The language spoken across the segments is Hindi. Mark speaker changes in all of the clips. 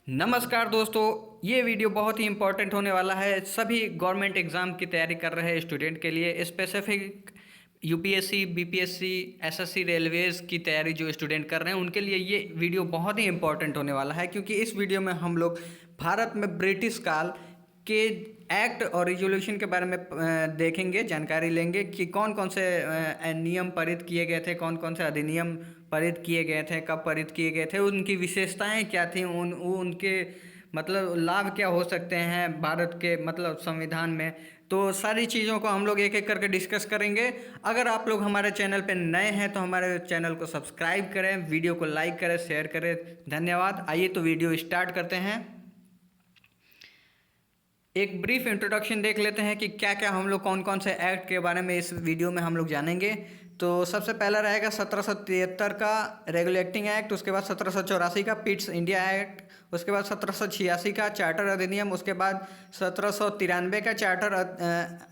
Speaker 1: नमस्कार दोस्तों, ये वीडियो बहुत ही इम्पोर्टेंट होने वाला है सभी गवर्नमेंट एग्ज़ाम की तैयारी कर रहे स्टूडेंट के लिए। Specific UPSC, BPSC, SSC, Railways की तैयारी जो स्टूडेंट कर रहे हैं उनके लिए ये वीडियो बहुत ही इम्पोर्टेंट होने वाला है, क्योंकि इस वीडियो में हम लोग भारत में ब्रिटिश काल के एक्ट और रेजोल्यूशन के बारे में देखेंगे, जानकारी लेंगे कि कौन कौन से नियम पारित किए गए थे, कौन कौन से अधिनियम पारित किए गए थे, कब पारित किए गए थे, उनकी विशेषताएं क्या थी, उनके मतलब लाभ क्या हो सकते हैं भारत के मतलब संविधान में। तो सारी चीज़ों को हम लोग एक एक करके डिस्कस करेंगे। अगर आप लोग हमारे चैनल पर नए हैं तो हमारे चैनल को सब्सक्राइब करें, वीडियो को लाइक करें, शेयर करें। धन्यवाद। आइए तो वीडियो स्टार्ट करते हैं। एक ब्रीफ इंट्रोडक्शन देख लेते हैं कि क्या क्या हम लोग कौन कौन से एक्ट के बारे में इस वीडियो में हम लोग जानेंगे। तो सबसे पहला रहेगा 1773 का रेगुलेटिंग एक्ट, उसके बाद 1784 का पिट्स इंडिया एक्ट, उसके बाद 1786 का चार्टर अधिनियम, उसके बाद 1793 का चार्टर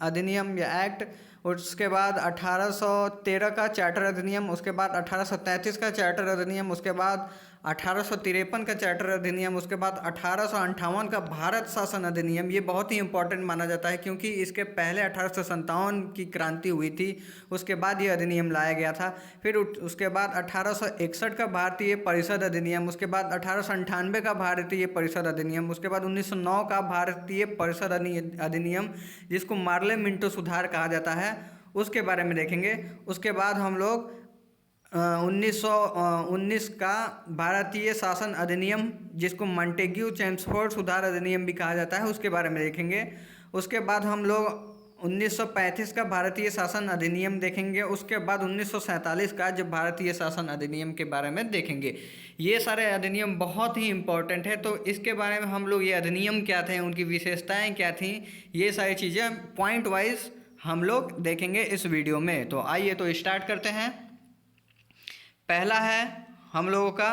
Speaker 1: अधिनियम या एक्ट, उसके बाद 1813 का चार्टर अधिनियम, उसके बाद 1833 का चार्टर अधिनियम, उसके बाद 1853 का चार्टर अधिनियम, उसके बाद 1858 का भारत शासन अधिनियम। ये बहुत ही इंपॉर्टेंट माना जाता है क्योंकि इसके पहले 1857 की क्रांति हुई थी, उसके बाद ये अधिनियम लाया गया था। फिर उसके बाद 1861 का भारतीय परिषद अधिनियम, उसके बाद 1898 का भारतीय परिषद अधिनियम, उसके बाद 1909 का भारतीय परिषद अधिनियम जिसको मार्ले मिंटो सुधार कहा जाता है, उसके बारे में देखेंगे। उसके बाद हम लोग 1919 का भारतीय शासन अधिनियम जिसको मॉन्टेग्यू चेम्सफोर्ड सुधार अधिनियम भी कहा जाता है, उसके बारे में देखेंगे। उसके बाद हम लोग 1935 का भारतीय शासन अधिनियम देखेंगे। उसके बाद 1947 का जो भारतीय शासन अधिनियम के बारे में देखेंगे। ये सारे अधिनियम बहुत ही इम्पोर्टेंट है, तो इसके बारे में हम लोग ये अधिनियम क्या थे, उनकी विशेषताएं क्या थी, ये सारी चीज़ें पॉइंट वाइज हम लोग देखेंगे इस वीडियो में। तो आइए तो स्टार्ट करते हैं। पहला है हम लोगों का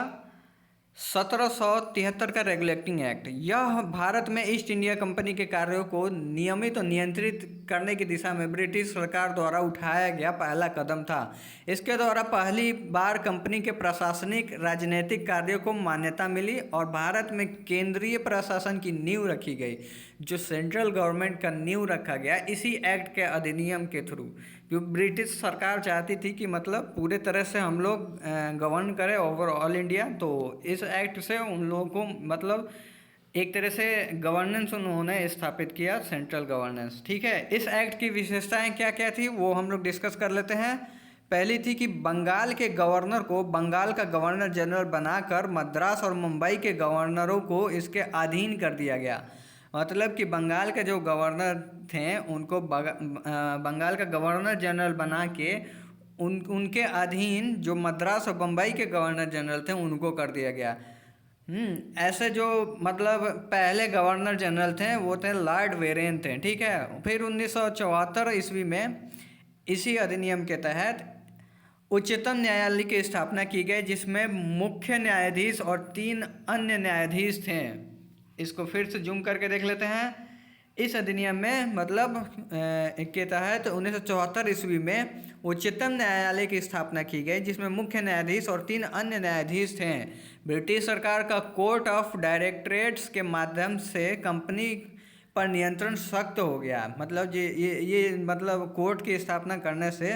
Speaker 1: 1773 का रेगुलेटिंग एक्ट। यह भारत में ईस्ट इंडिया कंपनी के कार्यों को नियमित और नियंत्रित करने की दिशा में ब्रिटिश सरकार द्वारा उठाया गया पहला कदम था। इसके द्वारा पहली बार कंपनी के प्रशासनिक राजनीतिक कार्यों को मान्यता मिली और भारत में केंद्रीय प्रशासन की नींव रखी गई। जो सेंट्रल गवर्नमेंट का नींव रखा गया इसी एक्ट के अधिनियम के थ्रू, जो ब्रिटिश सरकार चाहती थी कि मतलब पूरे तरह से हम लोग गवर्न करें ओवर ऑल इंडिया। तो इस एक्ट से उन लोगों को मतलब एक तरह से गवर्नेंस उन्होंने स्थापित किया, सेंट्रल गवर्नेंस। ठीक है, इस एक्ट की विशेषताएं क्या क्या थी वो हम लोग डिस्कस कर लेते हैं। पहली थी कि बंगाल के गवर्नर को बंगाल का गवर्नर जनरल बनाकर मद्रास और मुंबई के गवर्नरों को इसके अधीन कर दिया गया। मतलब कि बंगाल के जो गवर्नर थे उनको बंगाल का गवर्नर जनरल बना के उनके अधीन जो मद्रास और बम्बई के गवर्नर जनरल थे उनको कर दिया गया। ऐसे जो मतलब पहले गवर्नर जनरल थे वो थे लॉर्ड वेरेन थे। ठीक है, फिर 1974 ईस्वी में इसी अधिनियम के तहत उच्चतम न्यायालय की स्थापना की गई, जिसमें मुख्य न्यायाधीश और 3 अन्य न्यायाधीश थे। इसको फिर से जूम करके देख लेते हैं। इस अधिनियम में मतलब के तहत 1974 ईस्वी में उच्चतम न्यायालय की स्थापना की गई, जिसमें मुख्य न्यायाधीश और 3 अन्य न्यायाधीश थे। ब्रिटिश सरकार का कोर्ट ऑफ डायरेक्टरेट्स के माध्यम से कंपनी पर नियंत्रण सख्त हो गया। मतलब ये मतलब कोर्ट की स्थापना करने से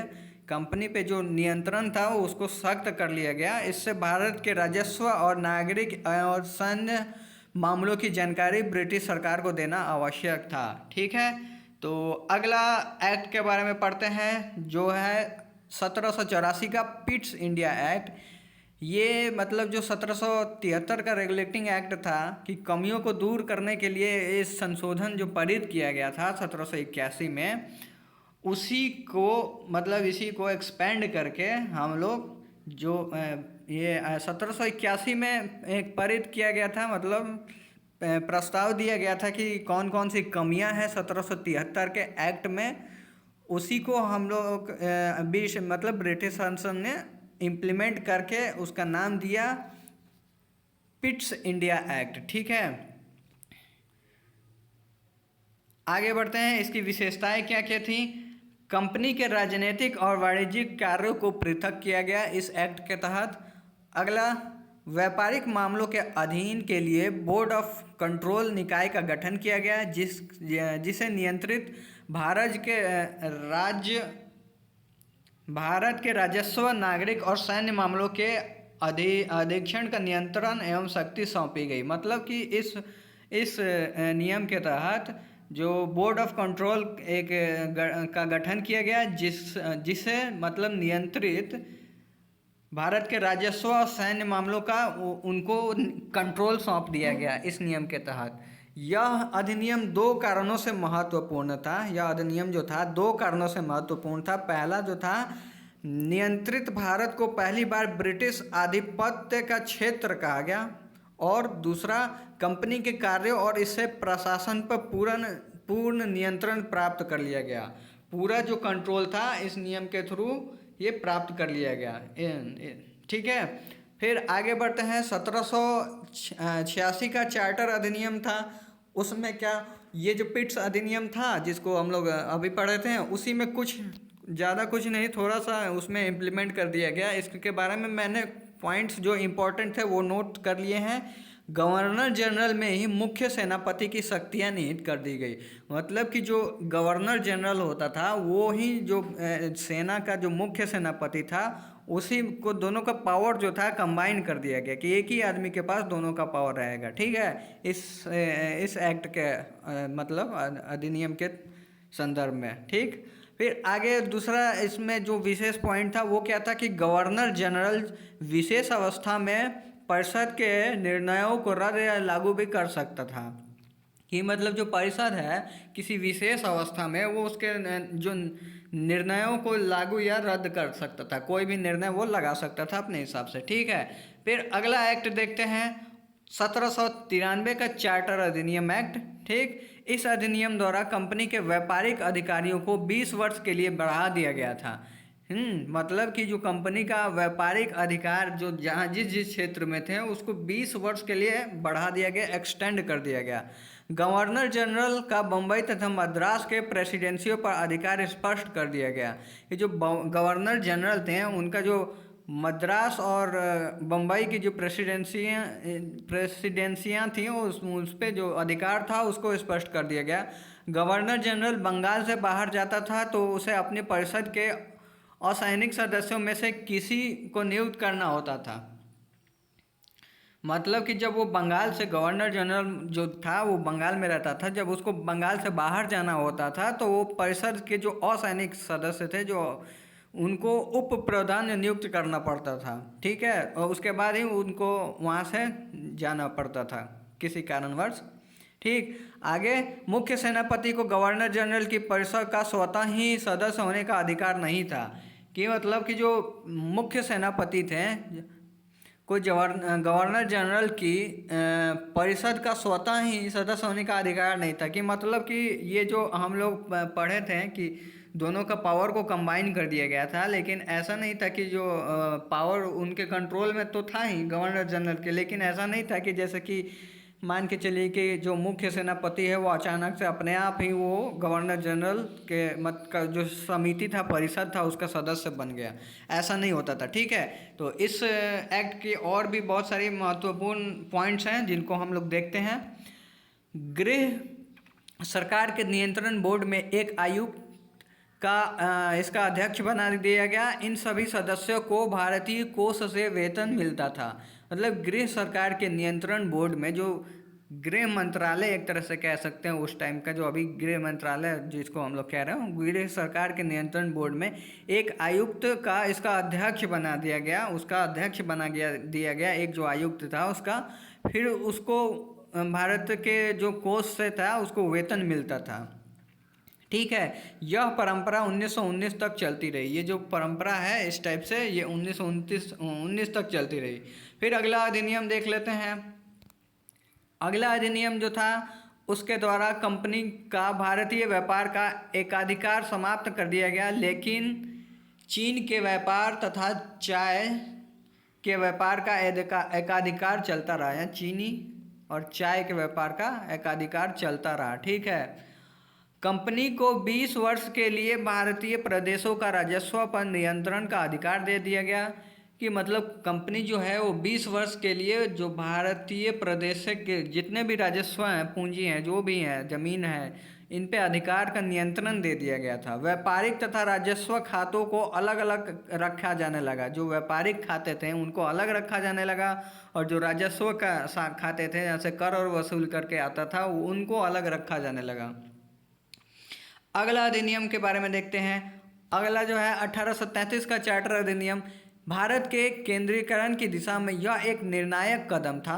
Speaker 1: कंपनी पे जो नियंत्रण था वो उसको सख्त कर लिया गया। इससे भारत के राजस्व और नागरिक और सैन्य मामलों की जानकारी ब्रिटिश सरकार को देना आवश्यक था। ठीक है, तो अगला एक्ट के बारे में पढ़ते हैं जो है 1784 का पिट्स इंडिया एक्ट। ये मतलब जो 1773 का रेगुलेटिंग एक्ट था कि कमियों को दूर करने के लिए इस संशोधन जो पारित किया गया था 1781 में, उसी को मतलब इसी को एक्सपेंड करके हम लोग जो ये 1781 में एक पारित किया गया था, मतलब प्रस्ताव दिया गया था कि कौन कौन सी कमियां हैं 1773 के एक्ट में, उसी को हम लोग मतलब ब्रिटिश संसद ने इम्प्लीमेंट करके उसका नाम दिया पिट्स इंडिया एक्ट। ठीक है, आगे बढ़ते हैं। इसकी विशेषताएं क्या क्या थी। कंपनी के राजनीतिक और वाणिज्यिक कार्यों को पृथक किया गया इस एक्ट के तहत। अगला, व्यापारिक मामलों के अधीन के लिए बोर्ड ऑफ कंट्रोल निकाय का गठन किया गया, जिसे नियंत्रित भारत के राजस्व, नागरिक और सैन्य मामलों के अधीक्षण का नियंत्रण एवं शक्ति सौंपी गई। मतलब कि इस नियम के तहत जो बोर्ड ऑफ कंट्रोल का गठन किया गया, जिसे मतलब नियंत्रित भारत के राजस्व और सैन्य मामलों का उनको कंट्रोल सौंप दिया गया इस नियम के तहत। यह अधिनियम दो कारणों से महत्वपूर्ण था। यह अधिनियम जो था दो कारणों से महत्वपूर्ण था। पहला जो था, नियंत्रित भारत को पहली बार ब्रिटिश आधिपत्य का क्षेत्र कहा गया, और दूसरा, कंपनी के कार्यों और इससे प्रशासन पर पूर्ण नियंत्रण प्राप्त कर लिया गया। पूरा जो कंट्रोल था इस नियम के थ्रू ये प्राप्त कर लिया गया। ठीक है, फिर आगे बढ़ते हैं। 1786 का चार्टर अधिनियम था। उसमें क्या, ये जो पिट्स अधिनियम था जिसको हम लोग अभी पढ़े थे, उसी में कुछ ज़्यादा कुछ नहीं, थोड़ा सा उसमें इम्प्लीमेंट कर दिया गया। इसके बारे में मैंने पॉइंट्स जो इम्पोर्टेंट थे वो नोट कर लिए हैं। गवर्नर जनरल में ही मुख्य सेनापति की शक्तियां निहित कर दी गई। मतलब कि जो गवर्नर जनरल होता था वो ही जो सेना का जो मुख्य सेनापति था, उसी को दोनों का पावर जो था कंबाइन कर दिया गया कि एक ही आदमी के पास दोनों का पावर रहेगा। ठीक है, इस एक्ट के मतलब अधिनियम के संदर्भ में। ठीक, फिर आगे दूसरा इसमें जो विशेष पॉइंट था वो क्या था कि गवर्नर जनरल विशेष अवस्था में परिषद के निर्णयों को रद्द या लागू भी कर सकता था। कि मतलब जो परिषद है किसी विशेष अवस्था में वो उसके जो निर्णयों को लागू या रद्द कर सकता था, कोई भी निर्णय वो लगा सकता था अपने हिसाब से। ठीक है, फिर अगला एक्ट देखते हैं, 1793 का चार्टर अधिनियम एक्ट। ठीक, इस अधिनियम द्वारा कंपनी के व्यापारिक अधिकारियों को 20 वर्ष के लिए बढ़ा दिया गया था। मतलब कि जो कंपनी का व्यापारिक अधिकार जो जहाँ जिस क्षेत्र में थे उसको 20 वर्ष के लिए बढ़ा दिया गया, एक्सटेंड कर दिया गया। गवर्नर जनरल का बम्बई तथा मद्रास के प्रेसिडेंसियों पर अधिकार स्पष्ट कर दिया गया। ये जो गवर्नर जनरल थे उनका जो मद्रास और बम्बई की जो प्रेसिडेंसियाँ थीं उस पर जो अधिकार था उसको स्पष्ट कर दिया गया। गवर्नर जनरल बंगाल से बाहर जाता था तो उसे अपनी परिषद के असैनिक सदस्यों में से किसी को नियुक्त करना होता था। मतलब कि जब वो बंगाल से, गवर्नर जनरल जो था वो बंगाल में रहता था, जब उसको बंगाल से बाहर जाना होता था तो वो परिषद के जो असैनिक सदस्य थे जो उनको उप प्रधान नियुक्त करना पड़ता था। ठीक है, और उसके बाद ही उनको वहाँ से जाना पड़ता था किसी कारणवश। ठीक, आगे, मुख्य सेनापति को गवर्नर जनरल की परिषद का स्वतः ही सदस्य होने का अधिकार नहीं था। कि मतलब कि जो मुख्य सेनापति थे, कोई गवर्नर जनरल की परिषद का स्वतः ही सदस्य होने का अधिकार नहीं था। कि मतलब कि ये जो हम लोग पढ़े थे कि दोनों का पावर को कंबाइन कर दिया गया था, लेकिन ऐसा नहीं था कि जो पावर उनके कंट्रोल में तो था ही गवर्नर जनरल के, लेकिन ऐसा नहीं था कि जैसे कि मान के चलिए कि जो मुख्य सेनापति है वो अचानक से अपने आप ही वो गवर्नर जनरल के मत का जो समिति था, परिषद था, उसका सदस्य बन गया। ऐसा नहीं होता था। ठीक है, तो इस एक्ट की और भी बहुत सारी महत्वपूर्ण पॉइंट्स हैं जिनको हम लोग देखते हैं। गृह सरकार के नियंत्रण बोर्ड में एक आयुक्त का इसका अध्यक्ष बना दिया गया। इन सभी सदस्यों को भारतीय कोष से वेतन मिलता था। मतलब गृह सरकार के नियंत्रण बोर्ड में जो गृह मंत्रालय एक तरह से कह सकते हैं उस टाइम का, जो अभी गृह मंत्रालय जिसको हम लोग कह रहे हैं, गृह सरकार के नियंत्रण बोर्ड में एक आयुक्त का इसका अध्यक्ष बना दिया गया, उसका अध्यक्ष दिया गया एक जो आयुक्त था उसका। फिर उसको भारत के जो कोष से था उसको वेतन मिलता था। ठीक है, यह परंपरा 1919 तक चलती रही। ये जो परंपरा है इस टाइप से ये 1919 तक चलती रही। फिर अगला अधिनियम देख लेते हैं। अगला अधिनियम जो था उसके द्वारा कंपनी का भारतीय व्यापार का एकाधिकार समाप्त कर दिया गया, लेकिन चीन के व्यापार तथा चाय के व्यापार का एकाधिकार चलता रहा। या चीनी और चाय के व्यापार का एकाधिकार चलता रहा। ठीक है, कंपनी को 20 वर्ष के लिए भारतीय प्रदेशों का राजस्व पर नियंत्रण का अधिकार दे दिया गया। कि मतलब कंपनी जो है वो 20 वर्ष के लिए जो भारतीय प्रदेश के जितने भी राजस्व हैं, पूंजी हैं, जो भी हैं, जमीन है, इन पे अधिकार का नियंत्रण दे दिया गया था। व्यापारिक तथा राजस्व खातों को अलग अलग रखा जाने लगा। जो व्यापारिक खाते थे उनको अलग रखा जाने लगा, और जो राजस्व का खाते थे जैसे कर और वसूल करके आता था उनको अलग रखा जाने लगा। अगला अधिनियम के बारे में देखते हैं। अगला जो है 1833 का चार्टर अधिनियम। भारत के केंद्रीकरण की दिशा में यह एक निर्णायक कदम था।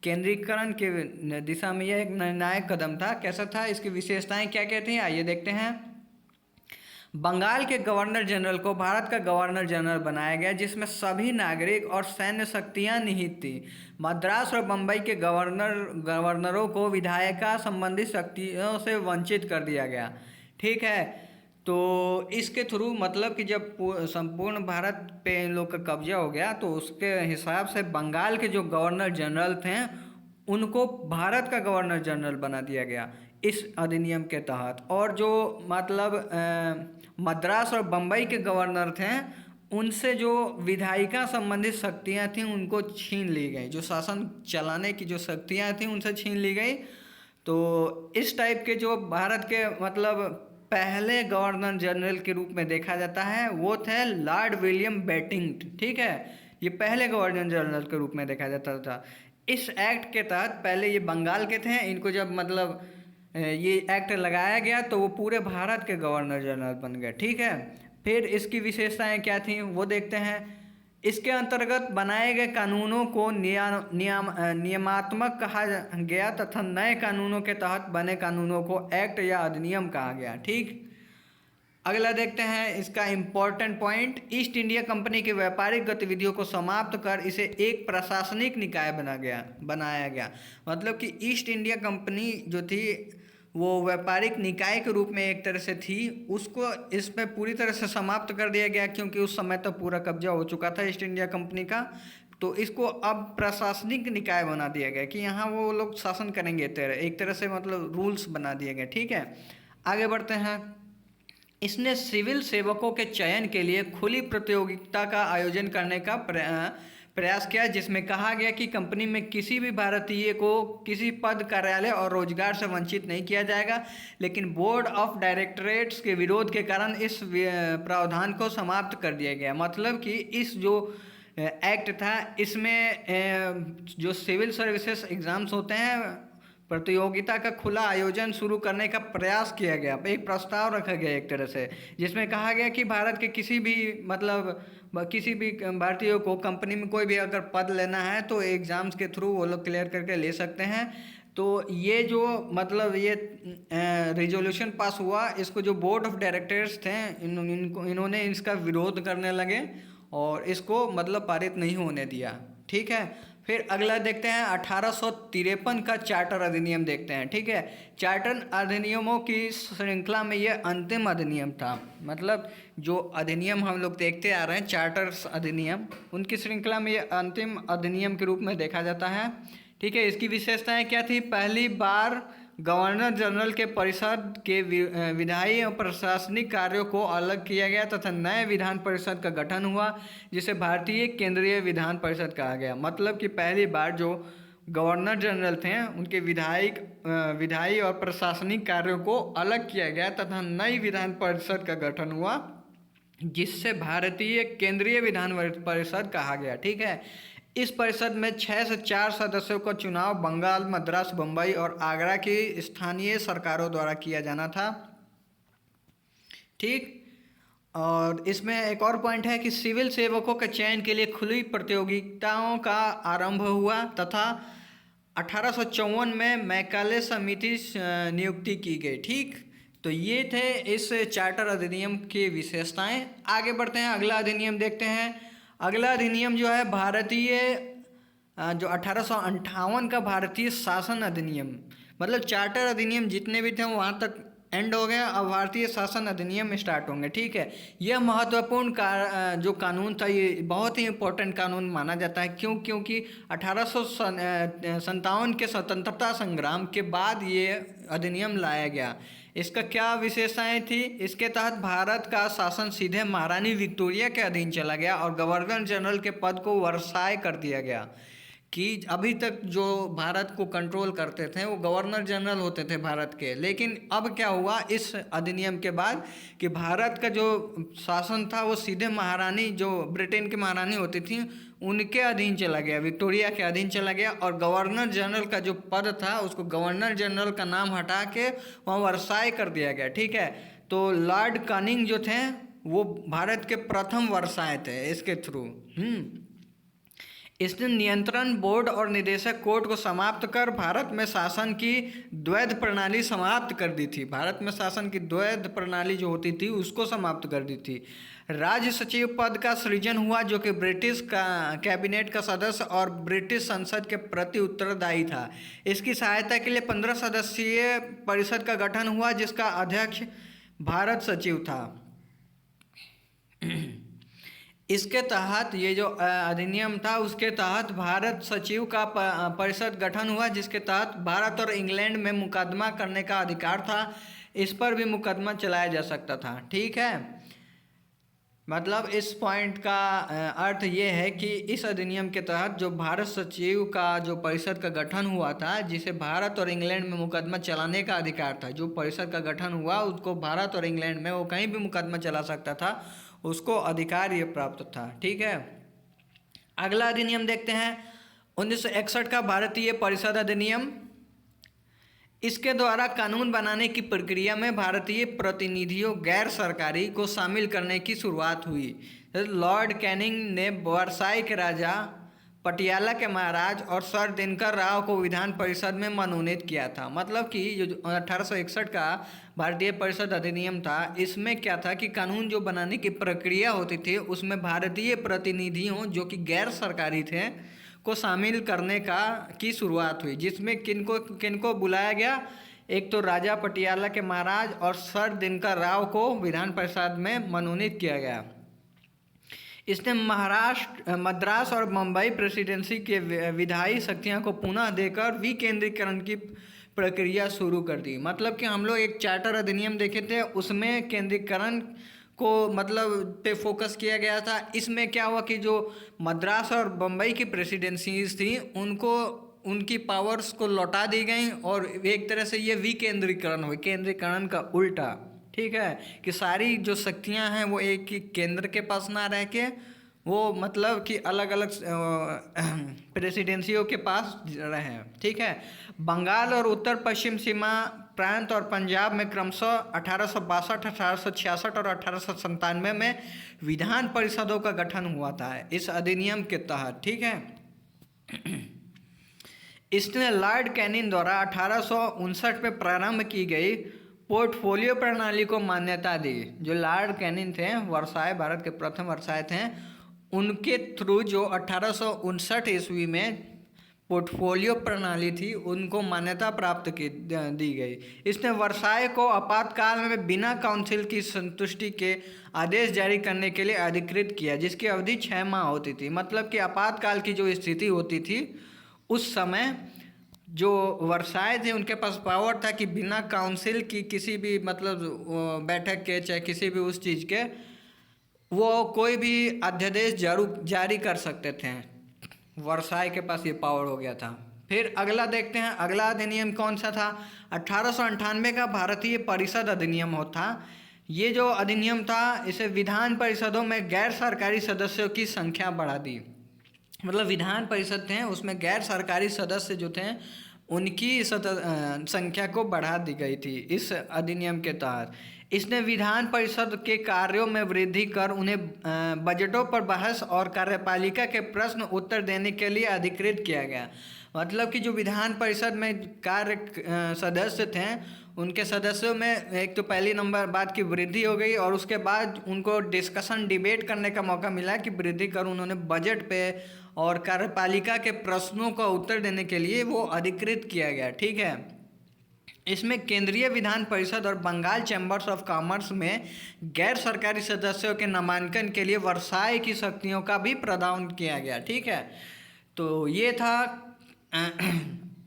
Speaker 1: केंद्रीकरण के दिशा में यह एक निर्णायक कदम था। कैसा था, इसकी विशेषताएं क्या क्या थी, आइए देखते हैं। बंगाल के गवर्नर जनरल को भारत का गवर्नर जनरल बनाया गया, जिसमें सभी नागरिक और सैन्य शक्तियां निहित थी। मद्रास और बम्बई के गवर्नरों को विधायिका संबंधी शक्तियों से वंचित कर दिया गया। ठीक है, तो इसके थ्रू मतलब कि जब संपूर्ण भारत पे इन लोग का कब्जा हो गया तो उसके हिसाब से बंगाल के जो गवर्नर जनरल थे उनको भारत का गवर्नर जनरल बना दिया गया इस अधिनियम के तहत। और जो मतलब मद्रास और बम्बई के गवर्नर थे उनसे जो विधायिका संबंधित शक्तियां थीं उनको छीन ली गई, जो शासन चलाने की जो शक्तियां थीं उनसे छीन ली गई। तो इस टाइप के जो भारत के मतलब पहले गवर्नर जनरल के रूप में देखा जाता है वो थे लॉर्ड विलियम बेटिंग। ठीक है, ये पहले गवर्नर जनरल के रूप में देखा जाता था। इस एक्ट के तहत पहले ये बंगाल के थे, इनको जब मतलब ये एक्ट लगाया गया तो वो पूरे भारत के गवर्नर जनरल बन गए। ठीक है, फिर इसकी विशेषताएं क्या थी वो देखते हैं। इसके अंतर्गत बनाए गए कानूनों को नियमात्मक कहा गया तथा नए कानूनों के तहत बने कानूनों को एक्ट या अधिनियम कहा गया। ठीक, अगला देखते हैं इसका important point. East India company की व्यापारिक गतिविधियों को समाप्त कर इसे एक प्रशासनिक निकाय बनाया गया। मतलब कि ईस्ट इंडिया कंपनी जो थी वो व्यापारिक निकाय के रूप में एक तरह से थी, उसको इसमें पूरी तरह से समाप्त कर दिया गया क्योंकि उस समय तक पूरा कब्जा हो चुका था ईस्ट इंडिया कंपनी का। तो इसको अब प्रशासनिक निकाय बना दिया गया कि यहाँ वो लोग शासन करेंगे, एक तरह से मतलब रूल्स बना दिए गए। ठीक है, आगे बढ़ते हैं। इसने सिविल सेवकों के चयन के लिए खुली प्रतियोगिता का आयोजन करने का प्रयास किया, जिसमें कहा गया कि कंपनी में किसी भी भारतीय को किसी पद, कार्यालय और रोजगार से वंचित नहीं किया जाएगा। लेकिन बोर्ड ऑफ डायरेक्टरेट्स के विरोध के कारण इस प्रावधान को समाप्त कर दिया गया। मतलब कि इस जो एक्ट था इसमें जो सिविल सर्विसेज एग्ज़ाम्स होते हैं प्रतियोगिता का खुला आयोजन शुरू करने का प्रयास किया गया, एक प्रस्ताव रखा गया एक तरह से, जिसमें कहा गया कि भारत के किसी भी मतलब किसी भी भारतीय को कंपनी में कोई भी अगर पद लेना है तो एग्ज़ाम्स के थ्रू वो लोग क्लियर करके ले सकते हैं। तो ये जो मतलब ये रिजोल्यूशन पास हुआ, इसको जो बोर्ड ऑफ डायरेक्टर्स थे इन्होंने इसका विरोध करने लगे और इसको मतलब पारित नहीं होने दिया। ठीक है, फिर अगला देखते हैं 1853 का चार्टर अधिनियम देखते हैं। ठीक है, चार्टर अधिनियमों की श्रृंखला में यह अंतिम अधिनियम था। मतलब जो अधिनियम हम लोग देखते आ रहे हैं चार्टर्स अधिनियम, उनकी श्रृंखला में यह अंतिम अधिनियम के रूप में देखा जाता है। ठीक है, इसकी विशेषताएं क्या थी। पहली बार गवर्नर जनरल के परिषद के विधायी और प्रशासनिक कार्यों को अलग किया गया तथा नए विधान परिषद का गठन हुआ, जिसे भारतीय केंद्रीय विधान परिषद कहा गया। मतलब कि पहली बार जो गवर्नर जनरल थे उनके विधायी और प्रशासनिक कार्यों को अलग किया गया तथा नई विधान परिषद का गठन हुआ, जिससे भारतीय केंद्रीय विधान परिषद कहा गया। ठीक है, इस परिषद में 6 से 4 सदस्यों का चुनाव बंगाल, मद्रास, बम्बई और आगरा की स्थानीय सरकारों द्वारा किया जाना था। ठीक, और इसमें एक और पॉइंट है कि सिविल सेवकों के चयन के लिए खुली प्रतियोगिताओं का आरंभ हुआ तथा 1854 में मैकाले समिति नियुक्ति की गई। ठीक, तो ये थे इस चार्टर अधिनियम की विशेषताएं। आगे बढ़ते हैं, अगला अधिनियम देखते हैं। अगला अधिनियम जो है भारतीय जो 1858 का भारतीय शासन अधिनियम। मतलब चार्टर अधिनियम जितने भी थे वहाँ तक एंड हो गया, अब भारतीय शासन अधिनियम स्टार्ट होंगे। ठीक है, यह महत्वपूर्ण जो कानून था, ये बहुत ही इम्पोर्टेंट कानून माना जाता है। क्यों? क्योंकि 1857 के स्वतंत्रता संग्राम के बाद ये अधिनियम लाया गया। इसका क्या विशेषताएं थी? इसके तहत भारत का शासन सीधे महारानी विक्टोरिया के अधीन चला गया और गवर्नर जनरल के पद को वर्साय कर दिया गया। कि अभी तक जो भारत को कंट्रोल करते थे वो गवर्नर जनरल होते थे भारत के, लेकिन अब क्या हुआ इस अधिनियम के बाद कि भारत का जो शासन था वो सीधे महारानी, जो ब्रिटेन की महारानी होती थी, उनके अधीन चला गया, विक्टोरिया के अधीन चला गया। और गवर्नर जनरल का जो पद था उसको गवर्नर जनरल का नाम हटा के वहाँ वर्साय कर दिया गया। ठीक है, तो लॉर्ड कैनिंग जो थे वो भारत के प्रथम वर्साय थे इसके थ्रू। इसने नियंत्रण बोर्ड और निदेशक कोर्ट को समाप्त कर भारत में शासन की द्वैध प्रणाली समाप्त कर दी थी। भारत में शासन की द्वैध प्रणाली जो होती थी उसको समाप्त कर दी थी। राज्य सचिव पद का सृजन हुआ, जो कि ब्रिटिश का कैबिनेट का सदस्य और ब्रिटिश संसद के प्रति उत्तरदायी था। इसकी सहायता के लिए 15 सदस्यीय परिषद का गठन हुआ, जिसका अध्यक्ष भारत सचिव था। इसके तहत ये जो अधिनियम था उसके तहत भारत सचिव का परिषद गठन हुआ, जिसके तहत भारत और इंग्लैंड में मुकदमा करने का अधिकार था। इस पर भी मुकदमा चलाया जा सकता था। ठीक है, मतलब इस पॉइंट का अर्थ ये है कि इस अधिनियम के तहत जो भारत सचिव का जो परिषद का गठन हुआ था, जिसे भारत और इंग्लैंड में मुकदमा चलाने का अधिकार था, जो परिषद का गठन हुआ उसको भारत और इंग्लैंड में वो कहीं भी मुकदमा चला सकता था, उसको अधिकार ये प्राप्त था। ठीक है, अगला अधिनियम देखते हैं 1961 का भारतीय परिषद अधिनियम। इसके द्वारा कानून बनाने की प्रक्रिया में भारतीय प्रतिनिधियों गैर सरकारी को शामिल करने की शुरुआत हुई। लॉर्ड कैनिंग ने वर्साई के राजा, पटियाला के महाराज और सर दिनकर राव को विधान परिषद में मनोनीत किया था। मतलब कि जो 1861 का भारतीय परिषद अधिनियम था, इसमें क्या था कि कानून जो बनाने की प्रक्रिया होती थी उसमें भारतीय प्रतिनिधियों जो कि गैर सरकारी थे को शामिल करने की शुरुआत हुई, जिसमें किनको बुलाया गया? एक तो राजा पटियाला के महाराज और सर दिनकर राव को विधान परिषद में मनोनीत किया गया। इसने मद्रास और मुंबई प्रेसिडेंसी के विधायी शक्तियों को पुनः देकर विकेंद्रीकरण की प्रक्रिया शुरू कर दी। मतलब कि हम लोग एक चार्टर अधिनियम देखे थे, उसमें केंद्रीकरण को मतलब पे फोकस किया गया था। इसमें क्या हुआ कि जो मद्रास और बम्बई की प्रेसिडेंसीज थी उनको उनकी पावर्स को लौटा दी गई और एक तरह से ये विकेंद्रीकरण हुई, केंद्रीकरण का उल्टा। ठीक है, कि सारी जो शक्तियां हैं वो एक ही केंद्र के पास ना रह के वो मतलब कि अलग अलग प्रेसिडेंसियों के पास रहे। ठीक है, बंगाल और उत्तर पश्चिम सीमा प्रांत और पंजाब में क्रमशः 1862, 1866 और 1897 में विधान परिषदों का गठन हुआ था इस अधिनियम के तहत। ठीक है, इसने लॉर्ड कैनिंग द्वारा 1859 में प्रारंभ की गई पोर्टफोलियो प्रणाली को मान्यता दी। जो लॉर्ड कैनिंग थे, वर्साय, भारत के प्रथम वर्साय थे, उनके थ्रू जो 1859 ईस्वी में पोर्टफोलियो प्रणाली थी उनको मान्यता प्राप्त दी गई। इसने वर्साय को आपातकाल में बिना काउंसिल की संतुष्टि के आदेश जारी करने के लिए अधिकृत किया, जिसकी अवधि 6 माह होती थी। मतलब कि आपातकाल की जो स्थिति होती थी उस समय जो वर्साय थे उनके पास पावर था कि बिना काउंसिल की किसी भी मतलब बैठक के चाहे किसी भी उस चीज़ के वो कोई भी अध्यादेश जारी कर सकते थे। वर्साय के पास ये पावर हो गया था। फिर अगला देखते हैं, अगला अधिनियम कौन सा था? 1898 का भारतीय परिषद अधिनियम था। ये जो अधिनियम था इसे विधान परिषदों में गैर सरकारी सदस्यों की संख्या बढ़ा दी। मतलब विधान परिषद थे उसमें गैर सरकारी सदस्य जो थे उनकी संख्या को बढ़ा दी गई थी इस अधिनियम के तहत। इसने विधान परिषद के कार्यों में वृद्धि कर उन्हें बजटों पर बहस और कार्यपालिका के प्रश्न उत्तर देने के लिए अधिकृत किया गया। मतलब कि जो विधान परिषद में कार्य सदस्य थे उनके सदस्यों में एक तो पहली नंबर बात की वृद्धि हो गई और उसके बाद उनको डिस्कशन डिबेट करने का मौका मिला कि वृद्धि कर उन्होंने बजट पे और कार्यपालिका के प्रश्नों का उत्तर देने के लिए वो अधिकृत किया गया। ठीक है, इसमें केंद्रीय विधान परिषद और बंगाल चैम्बर्स ऑफ कॉमर्स में गैर सरकारी सदस्यों के नामांकन के लिए वर्साई की शक्तियों का भी प्रावधान किया गया। ठीक है, तो ये था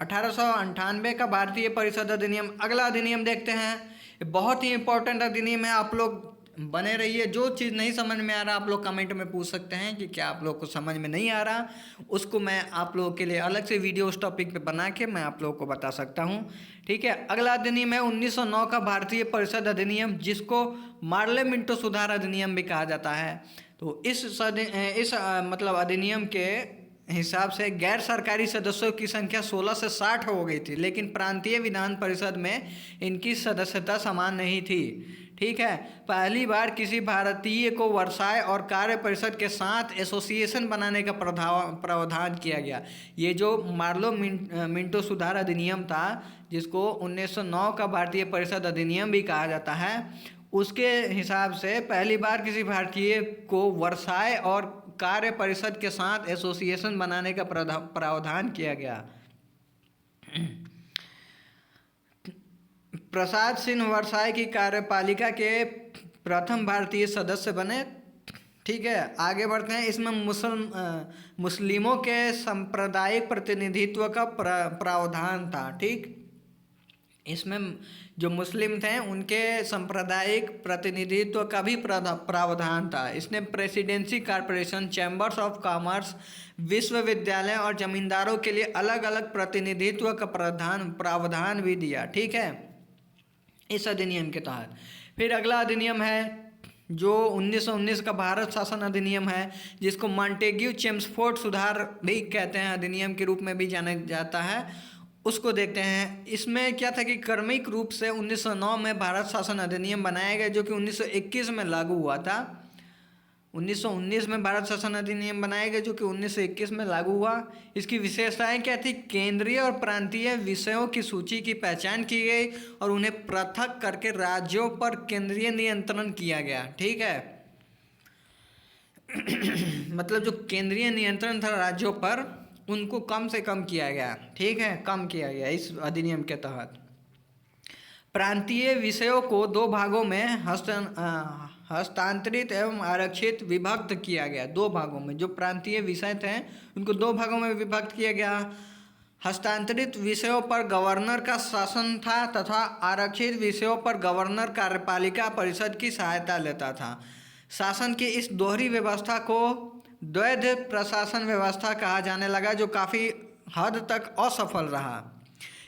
Speaker 1: 1898 का भारतीय परिषद अधिनियम। अगला अधिनियम देखते हैं, ये बहुत ही इंपॉर्टेंट अधिनियम है, आप लोग बने रहिए। जो चीज़ नहीं समझ में आ रहा आप लोग कमेंट में पूछ सकते हैं कि क्या आप लोग को समझ में नहीं आ रहा, उसको मैं आप लोगों के लिए अलग से वीडियो उस टॉपिक पे बना के मैं आप लोगों को बता सकता हूँ। ठीक है, अगला अधिनियम है 1909 का भारतीय परिषद अधिनियम, जिसको मार्ले मिंटो सुधार अधिनियम भी कहा जाता है। तो इस मतलब अधिनियम के हिसाब से गैर सरकारी सदस्यों की संख्या 16 से 60 हो गई थी, लेकिन प्रांतीय विधान परिषद में इनकी सदस्यता समान नहीं थी। ठीक है, पहली बार किसी भारतीय को वर्साई और कार्य परिषद के साथ एसोसिएशन बनाने का प्रावधान किया गया। ये जो मार्लो मिंटो सुधार अधिनियम था, जिसको 1909 का भारतीय परिषद अधिनियम भी कहा जाता है, उसके हिसाब से पहली बार किसी भारतीय को वर्साई और कार्य परिषद के साथ एसोसिएशन बनाने का प्रावधान किया गया। प्रसाद सिंह वर्साई की कार्यपालिका के प्रथम भारतीय सदस्य बने। ठीक है, आगे बढ़ते हैं। इसमें मुस्लिमों के सांप्रदायिक प्रतिनिधित्व का प्रावधान था। ठीक, इसमें जो मुस्लिम थे उनके सांप्रदायिक प्रतिनिधित्व का भी प्रावधान था। इसने presidency corporation, chambers of commerce, विश्वविद्यालय और जमींदारों के लिए अलग अलग प्रतिनिधित्व का प्रावधान भी दिया। ठीक है, इस अधिनियम के तहत। फिर अगला अधिनियम है जो 1919 का भारत शासन अधिनियम है, जिसको मॉन्टेग्यू चेम्सफोर्ड सुधार भी कहते हैं, अधिनियम के रूप में भी जाना जाता है। उसको देखते हैं। इसमें क्या था कि क्रमिक रूप से 1909 में भारत शासन अधिनियम बनाया गया, जो कि 1921 में लागू हुआ था। 1919 में भारत शासन अधिनियम बनाया गया, जो कि 1921 में लागू हुआ। इसकी विशेषताएं क्या थी? केंद्रीय और प्रांतीय विषयों की सूची की पहचान की गई और उन्हें पृथक करके राज्यों पर केंद्रीय नियंत्रण किया गया। ठीक है मतलब जो केंद्रीय नियंत्रण था राज्यों पर, उनको कम से कम किया गया। ठीक है, कम किया गया इस अधिनियम के तहत। प्रांतीय विषयों को दो भागों में हस्तांतरित एवं आरक्षित विभक्त किया गया। दो भागों में जो प्रांतीय विषय थे उनको दो भागों में विभक्त किया गया। हस्तांतरित विषयों पर गवर्नर का शासन था तथा आरक्षित विषयों पर गवर्नर कार्यपालिका परिषद की सहायता लेता था। शासन की इस दोहरी व्यवस्था को द्वैध प्रशासन व्यवस्था कहा जाने लगा, जो काफ़ी हद तक असफल रहा।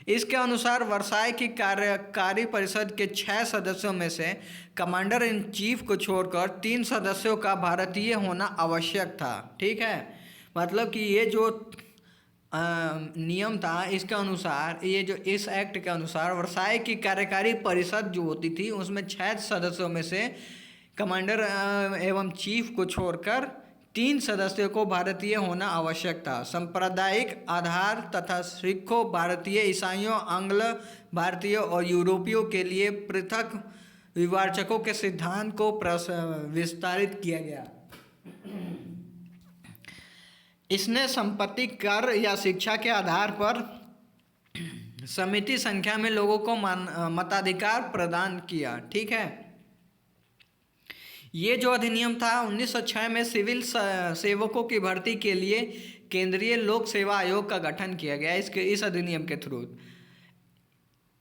Speaker 1: इसके अनुसार वर्साई की कार्यकारी परिषद के 6 सदस्यों में से कमांडर इन चीफ को छोड़कर 3 सदस्यों का भारतीय होना आवश्यक था। ठीक है, मतलब कि ये जो नियम था, इसके अनुसार, ये जो इस एक्ट के अनुसार वर्साई की कार्यकारी परिषद जो होती थी उसमें 6 सदस्यों में से कमांडर एवं चीफ को छोड़कर 3 सदस्यों को भारतीय होना आवश्यक था। सांप्रदायिक आधार तथा सिखों, भारतीय, ईसाइयों, आंग्ल भारतीयों और यूरोपियों के लिए पृथक विवाचकों के सिद्धांत को विस्तारित किया गया। इसने संपत्ति, कर या शिक्षा के आधार पर समिति संख्या में लोगों को मताधिकार प्रदान किया। ठीक है, ये जो अधिनियम था 1906 में सिविल सेवकों की भर्ती के लिए केंद्रीय लोक सेवा आयोग का गठन किया गया। इस अधिनियम के थ्रू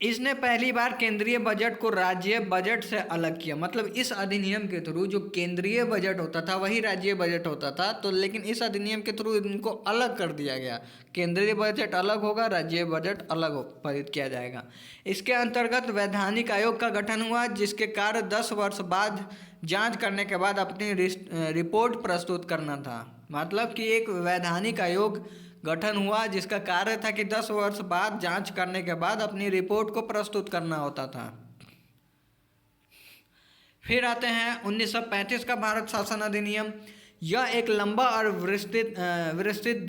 Speaker 1: इसने पहली बार केंद्रीय बजट को राज्य बजट से अलग किया। मतलब इस अधिनियम के थ्रू जो केंद्रीय बजट होता था वही राज्य बजट होता था, तो लेकिन इस अधिनियम के थ्रू इनको अलग कर दिया गया। केंद्रीय बजट अलग होगा, राज्य बजट अलग पारित किया जाएगा। इसके अंतर्गत वैधानिक आयोग का गठन हुआ, जिसके कार्य 10 वर्ष बाद जांच करने के बाद अपनी रिपोर्ट प्रस्तुत करना था। मतलब कि एक वैधानिक आयोग गठन हुआ जिसका कार्य था कि 10 वर्ष बाद जांच करने के बाद अपनी रिपोर्ट को प्रस्तुत करना होता था। फिर आते हैं 1935 का भारत शासन अधिनियम। यह एक लंबा और विस्तृत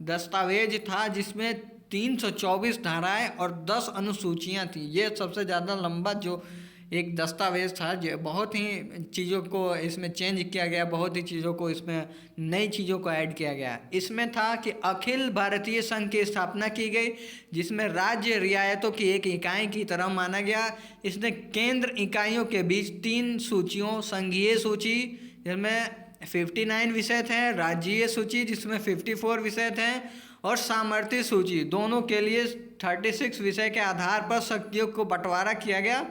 Speaker 1: दस्तावेज था जिसमें 324 धाराएं और 10 अनुसूचियां थी। ये सबसे ज़्यादा लंबा जो एक दस्तावेज था जो बहुत ही चीज़ों को इसमें चेंज किया गया, बहुत ही चीज़ों को इसमें नई चीज़ों को ऐड किया गया। इसमें था कि अखिल भारतीय संघ की स्थापना की गई, जिसमें राज्य रियायतों की एक इकाई की तरह माना गया। इसने केंद्र इकाइयों के बीच 3 सूचियों, संघीय सूची जिसमें 59 विषय थे, राज्यीय सूची जिसमें 54 विषय थे, और सामर्थ्य सूची दोनों के लिए 36 विषय के आधार पर शक्तियों को बंटवारा किया गया।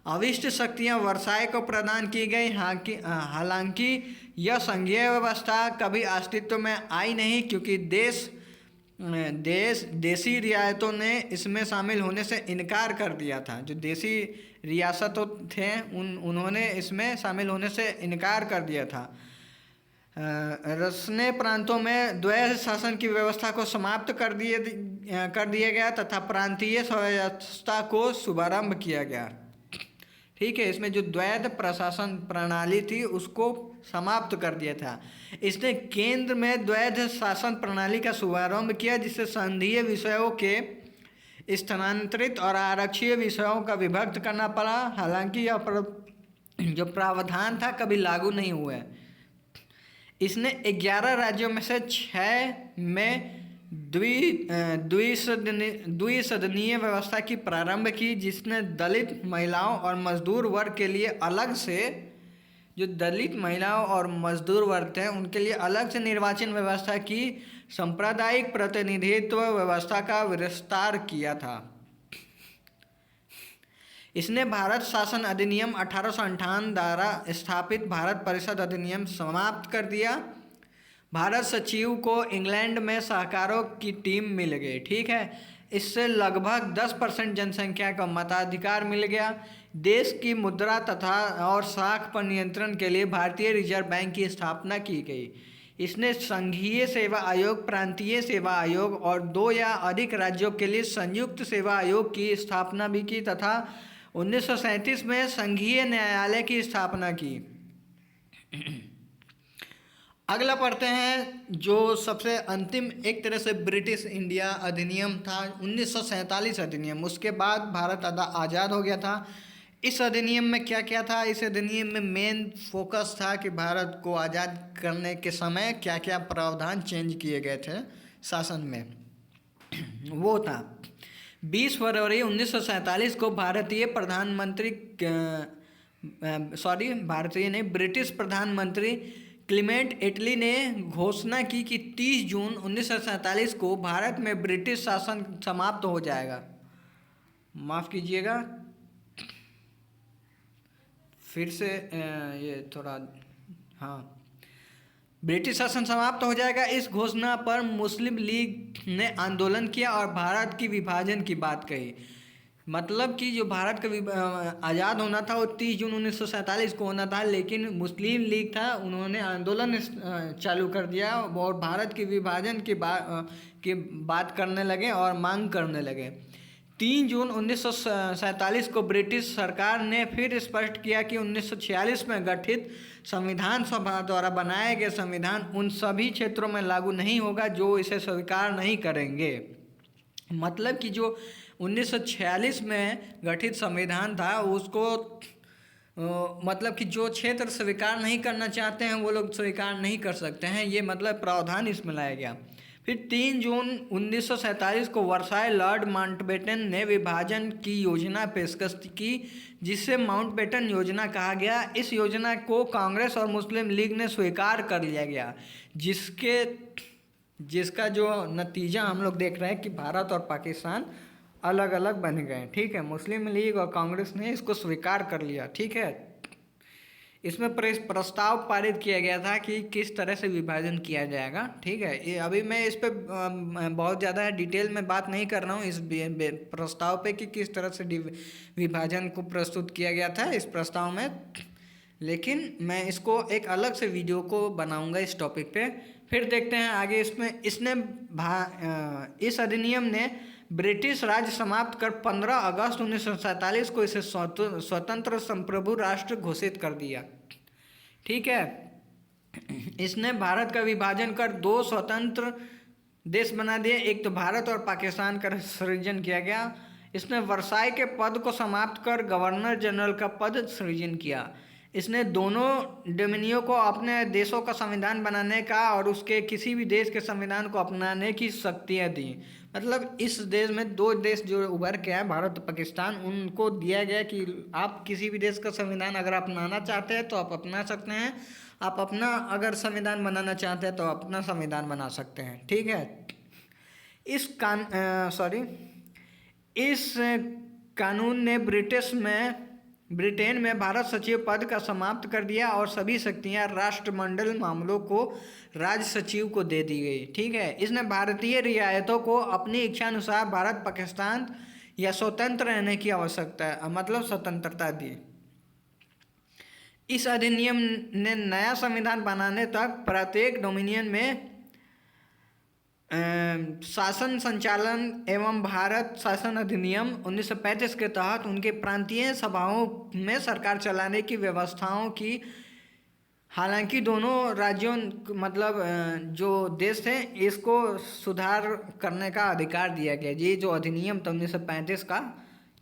Speaker 1: अविष्ट शक्तियां वर्साय को प्रदान की गई। हालांकि यह संघीय व्यवस्था कभी अस्तित्व में आई नहीं, क्योंकि देसी रियासतों ने इसमें शामिल होने से इनकार कर दिया था। जो देसी रियासतों थे उन्होंने इसमें शामिल होने से इनकार कर दिया था। रसने प्रांतों में द्वैध शासन की व्यवस्था को समाप्त कर दिया गया तथा प्रांतीय स्वायत्तता को शुभारंभ किया गया। ठीक है, इसमें जो द्वैध प्रशासन प्रणाली थी उसको समाप्त कर दिया था। इसने केंद्र में द्वैध शासन प्रणाली का शुभारंभ किया, जिससे संघीय विषयों के स्थानांतरित और आरक्षीय विषयों का विभक्त करना पड़ा। हालांकि यह जो प्रावधान था कभी लागू नहीं हुआ। इसने 11 राज्यों में से 6 में द्विसदनीय व्यवस्था की प्रारंभ की, जिसने दलित महिलाओं और मजदूर वर्ग के लिए अलग से, जो दलित महिलाओं और मजदूर वर्ग थे उनके लिए अलग से निर्वाचन व्यवस्था की, सांप्रदायिक प्रतिनिधित्व व्यवस्था का विस्तार किया था। इसने भारत शासन अधिनियम 1858 द्वारा स्थापित भारत परिषद अधिनियम समाप्त कर दिया। भारत सचिव को इंग्लैंड में सहकारों की टीम मिल गई। ठीक है, इससे लगभग 10% जनसंख्या का मताधिकार मिल गया। देश की मुद्रा तथा और साख पर नियंत्रण के लिए भारतीय रिजर्व बैंक की स्थापना की गई। इसने संघीय सेवा आयोग, प्रांतीय सेवा आयोग और 2 या अधिक राज्यों के लिए संयुक्त सेवा आयोग की स्थापना भी की तथा 1937 में संघीय न्यायालय की स्थापना की। अगला पढ़ते हैं, जो सबसे अंतिम एक तरह से ब्रिटिश इंडिया अधिनियम था, 1947 अधिनियम। उसके बाद भारत आज़ाद हो गया था। इस अधिनियम में क्या क्या था? इस अधिनियम में मेन फोकस था कि भारत को आज़ाद करने के समय क्या क्या प्रावधान चेंज किए गए थे शासन में। वो था 20 फरवरी 1947 को ब्रिटिश प्रधानमंत्री क्लीमेंट एटली ने घोषणा की कि 30 जून 1947 को भारत में ब्रिटिश शासन समाप्त हो जाएगा। माफ़ कीजिएगा, फिर से ये थोड़ा, हाँ, ब्रिटिश शासन समाप्त हो जाएगा। इस घोषणा पर मुस्लिम लीग ने आंदोलन किया और भारत की विभाजन की बात कही। मतलब कि जो भारत का आज़ाद होना था वो 30 जून 1947 को होना था, लेकिन मुस्लिम लीग था, उन्होंने आंदोलन चालू कर दिया और भारत की विभाजन की बात करने लगे और मांग करने लगे। 3 जून 1947 को ब्रिटिश सरकार ने फिर स्पष्ट किया कि 1946 में गठित संविधान सभा द्वारा बनाए गए संविधान उन सभी क्षेत्रों में लागू नहीं होगा जो इसे स्वीकार नहीं करेंगे। मतलब कि जो 1946 में गठित संविधान था उसको मतलब कि जो क्षेत्र स्वीकार नहीं करना चाहते हैं वो लोग स्वीकार नहीं कर सकते हैं, ये मतलब प्रावधान इसमें लाया गया। फिर 3 जून 1947 को वर्साय लॉर्ड माउंटबेटन ने विभाजन की योजना पेशकश की, जिसे माउंटबेटन योजना कहा गया। इस योजना को कांग्रेस और मुस्लिम लीग ने स्वीकार कर लिया गया, जिसका जो नतीजा हम लोग देख रहे हैं कि भारत और पाकिस्तान अलग अलग बन गए। ठीक है, मुस्लिम लीग और कांग्रेस ने इसको स्वीकार कर लिया। ठीक है, इसमें प्रस्ताव पारित किया गया था कि किस तरह से विभाजन किया जाएगा। ठीक है, ये अभी मैं इस पे बहुत ज़्यादा डिटेल में बात नहीं कर रहा हूँ इस प्रस्ताव पे कि किस तरह से विभाजन को प्रस्तुत किया गया था इस प्रस्ताव में, लेकिन मैं इसको एक अलग से वीडियो को बनाऊंगा इस टॉपिक पे। फिर देखते हैं आगे। इस अधिनियम ने ब्रिटिश राज समाप्त कर 15 अगस्त 1947 को इसे स्वतंत्र संप्रभु राष्ट्र घोषित कर दिया। ठीक है, इसने भारत का विभाजन कर 2 स्वतंत्र देश बना दिए। एक तो भारत और पाकिस्तान का सृजन किया गया। इसने वर्साई के पद को समाप्त कर गवर्नर जनरल का पद सृजन किया। इसने दोनों डोमिनियो को अपने देशों का संविधान बनाने का और उसके किसी भी देश के संविधान को अपनाने की शक्तियाँ दी। मतलब इस देश में दो देश जो उभर के हैं, भारत और पाकिस्तान, उनको दिया गया कि आप किसी भी देश का संविधान अगर अपनाना चाहते हैं तो आप अपना सकते हैं, आप अपना अगर संविधान बनाना चाहते हैं तो अपना संविधान बना सकते हैं। ठीक है। इस कानून ने ब्रिटेन में भारत सचिव पद का समाप्त कर दिया और सभी शक्तियां राष्ट्रमंडल मामलों को राज्य सचिव को दे दी गई। ठीक है। इसने भारतीय रियायतों को अपनी इच्छानुसार भारत पाकिस्तान या स्वतंत्र रहने की आवश्यकता मतलब स्वतंत्रता दी। इस अधिनियम ने नया संविधान बनाने तक प्रत्येक डोमिनियन में शासन संचालन एवं भारत शासन अधिनियम 1935 के तहत उनके प्रांतीय सभाओं में सरकार चलाने की व्यवस्थाओं की, हालांकि दोनों राज्यों मतलब जो देश थे इसको सुधार करने का अधिकार दिया गया। ये जो अधिनियम था 1935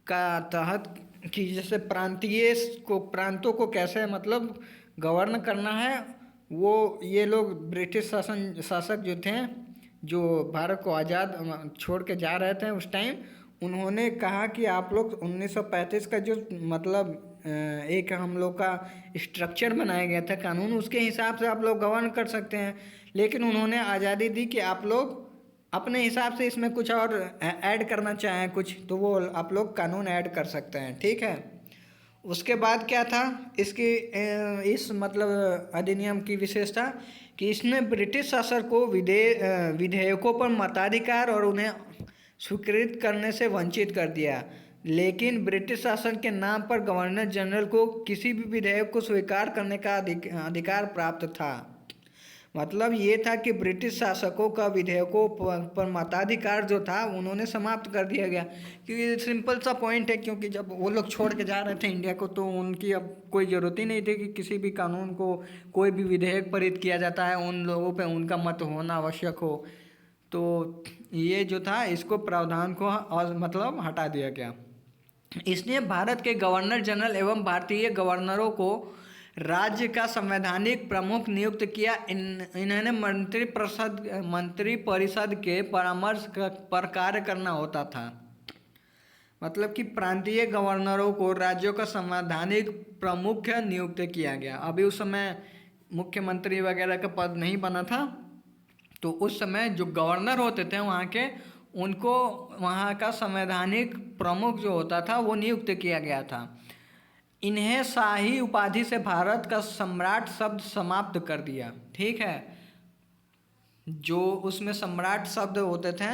Speaker 1: का तहत कि जैसे प्रांतों को कैसे मतलब गवर्न करना है, वो ये लोग ब्रिटिश शासक जो थे, जो भारत को आज़ाद छोड़ के जा रहे थे उस टाइम, उन्होंने कहा कि आप लोग 1935 का जो मतलब एक हम लोग का स्ट्रक्चर बनाया गया था कानून, उसके हिसाब से आप लोग गवर्न कर सकते हैं। लेकिन उन्होंने आज़ादी दी कि आप लोग अपने हिसाब से इसमें कुछ और ऐड करना चाहें कुछ, तो वो आप लोग कानून ऐड कर सकते हैं। ठीक है। उसके बाद क्या था इसकी इस मतलब अधिनियम की विशेषता कि इसने ब्रिटिश शासक को विधेयकों पर मताधिकार और उन्हें स्वीकृत करने से वंचित कर दिया। लेकिन ब्रिटिश शासन के नाम पर गवर्नर जनरल को किसी भी विधेयक को स्वीकार करने का अधिकार प्राप्त था। मतलब ये था कि ब्रिटिश शासकों का विधेयकों पर मताधिकार जो था उन्होंने समाप्त कर दिया गया। क्योंकि सिंपल सा पॉइंट है, क्योंकि जब वो लोग छोड़ के जा रहे थे इंडिया को तो उनकी अब कोई ज़रूरत ही नहीं थी कि किसी भी कानून को, कोई भी विधेयक पारित किया जाता है उन लोगों पे उनका मत होना आवश्यक हो। तो ये जो था इसको प्रावधान को मतलब हटा दिया गया। इसने भारत के गवर्नर जनरल एवं भारतीय गवर्नरों को राज्य का संवैधानिक प्रमुख नियुक्त किया। इन्होंने मंत्री परिषद के परामर्श पर कार्य करना होता था। मतलब कि प्रांतीय गवर्नरों को राज्यों का संवैधानिक प्रमुख नियुक्त किया गया। अभी उस समय मुख्यमंत्री वगैरह का पद नहीं बना था, तो उस समय जो गवर्नर होते थे वहाँ के, उनको वहाँ का संवैधानिक प्रमुख जो होता था वो नियुक्त किया गया था। इन्हें शाही उपाधि से भारत का सम्राट शब्द समाप्त कर दिया। ठीक है। जो उसमें सम्राट शब्द होते थे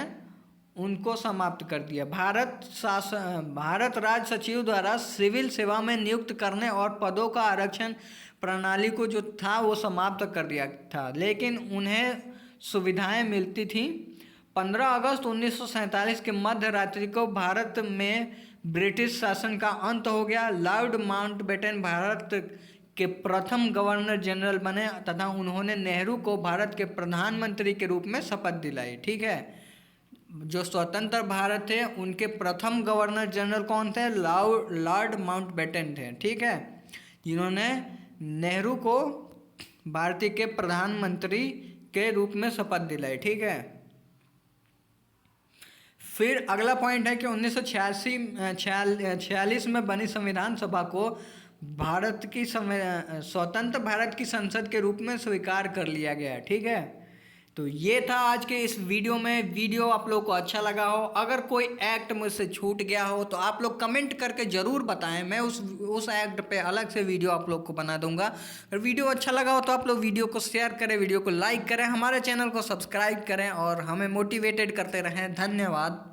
Speaker 1: उनको समाप्त कर दिया। भारत राज्य सचिव द्वारा सिविल सेवा में नियुक्त करने और पदों का आरक्षण प्रणाली को जो था वो समाप्त कर दिया था, लेकिन उन्हें सुविधाएं मिलती थी। 15 अगस्त 1947 के मध्य रात्रि को भारत में ब्रिटिश शासन का अंत हो गया। लॉर्ड माउंटबेटन भारत के प्रथम गवर्नर जनरल बने तथा उन्होंने नेहरू को भारत के प्रधानमंत्री के रूप में शपथ दिलाई। ठीक है। जो स्वतंत्र भारत थे उनके प्रथम गवर्नर जनरल कौन थे? लॉर्ड माउंटबेटन थे। ठीक है। जिन्होंने नेहरू को भारत के प्रधानमंत्री के रूप में शपथ दिलाई। ठीक है। फिर अगला पॉइंट है कि 1946 में बनी संविधान सभा को स्वतंत्र भारत की संसद के रूप में स्वीकार कर लिया गया। ठीक है। तो ये था आज के इस वीडियो में। वीडियो आप लोग को अच्छा लगा हो, अगर कोई एक्ट मुझसे छूट गया हो तो आप लोग कमेंट करके ज़रूर बताएं। मैं उस एक्ट पे अलग से वीडियो आप लोग को बना दूंगा। अगर वीडियो अच्छा लगा हो तो आप लोग वीडियो को शेयर करें, वीडियो को लाइक करें, हमारे चैनल को सब्सक्राइब करें और हमें मोटिवेटेड करते रहें। धन्यवाद।